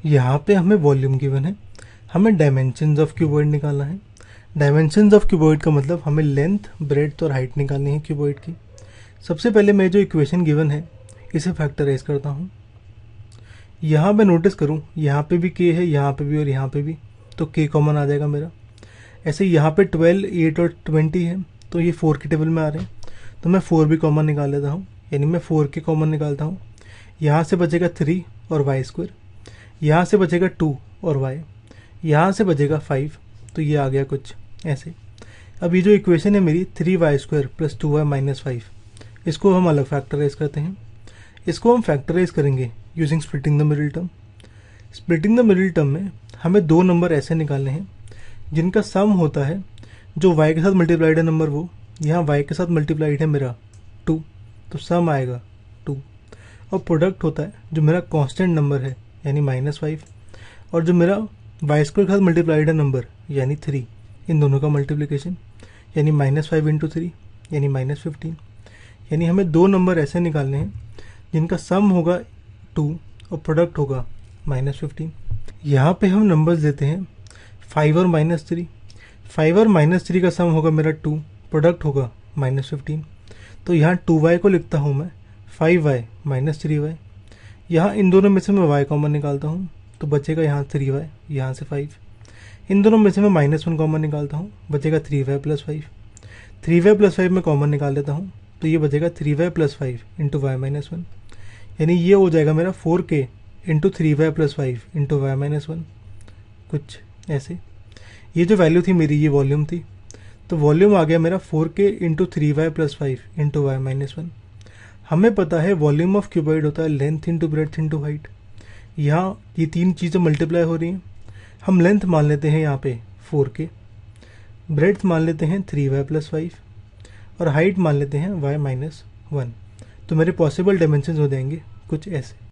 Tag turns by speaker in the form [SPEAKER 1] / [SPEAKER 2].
[SPEAKER 1] यहाँ पे हमें वॉल्यूम गिवन है, हमें डायमेंशंस ऑफ क्यूबॉइड निकालना है। डायमेंशंस ऑफ क्यूबॉइड का मतलब हमें लेंथ, ब्रेड्थ और हाइट निकालनी है क्यूबॉइड की। सबसे पहले मैं जो इक्वेशन गिवन है इसे फैक्टराइज करता हूँ। यहाँ मैं नोटिस करूँ यहाँ पे भी k है, यहाँ पे भी और यहाँ पे भी, तो k कॉमन आ जाएगा मेरा। ऐसे यहाँ पे 12, 8 और 20 है, तो ये 4 के टेबल में आ रहे हैं, तो मैं 4 भी कॉमन निकाल लेता हूँ, यानी मैं 4k कॉमन निकालता हूँ। यहाँ से बचेगा 3 और वाई स्क्वायर, यहाँ से बचेगा 2 और y, यहाँ से बचेगा 5, तो ये आ गया कुछ ऐसे। अब ये जो इक्वेशन है मेरी 3y² प्लस 2y माइनस 5, इसको हम अलग फैक्टराइज करते हैं। इसको हम फैक्टराइज करेंगे using splitting the middle term. Splitting the middle term में हमें दो नंबर ऐसे निकालने हैं जिनका सम होता है, जो y के साथ मल्टीप्लाइड है नंबर वो, यहाँ y के साथ मल्टीप्लाइड है मेरा 2, तो सम आएगा 2, और प्रोडक्ट होता है जो मेरा कांस्टेंट नंबर है यानी -5, और जो मेरा y स्क्वायर के साथ मल्टीप्लाइड है नंबर यानी 3, इन दोनों का मल्टीप्लिकेशन यानी -5 इंटू 3 यानी -15। यानी हमें दो नंबर ऐसे निकालने हैं जिनका सम होगा 2 और प्रोडक्ट होगा -15। यहाँ पे हम नंबर्स देते हैं 5 और -3। 5 और -3 का सम होगा मेरा 2, प्रोडक्ट होगा -15। तो यहाँ 2y को लिखता हूँ मैं 5y माइनस 3y। यहाँ इन दोनों में से मैं y कॉमन निकालता हूँ, तो बचेगा यहाँ 3y, यहाँ से 5। इन दोनों में से मैं -1 कॉमन निकालता हूँ, बचेगा 3y प्लस 5। 3y प्लस 5 मैं कॉमन निकाल लेता हूँ, तो ये बचेगा 3y plus 5 into y minus 1, यानी ये हो जाएगा मेरा 4k into 3y plus 5 into y minus 1, कुछ ऐसे। ये जो वैल्यू थी मेरी, ये वॉल्यूम थी, तो वॉल्यूम आ गया मेरा 4k into 3y plus 5 into y minus 1। हमें पता है वॉल्यूम ऑफ क्यूबॉइड होता है length into breadth into height. यहाँ ये तीन चीज़ें मल्टीप्लाई हो रही हैं। हम लेंथ मान लेते हैं यहाँ पे 4k, ब्रेड्थ मान लेते हैं 3y प्लस 5, और हाइट मान लेते हैं y माइनस 1। तो मेरे पॉसिबल डायमेंशन हो जाएंगे कुछ ऐसे।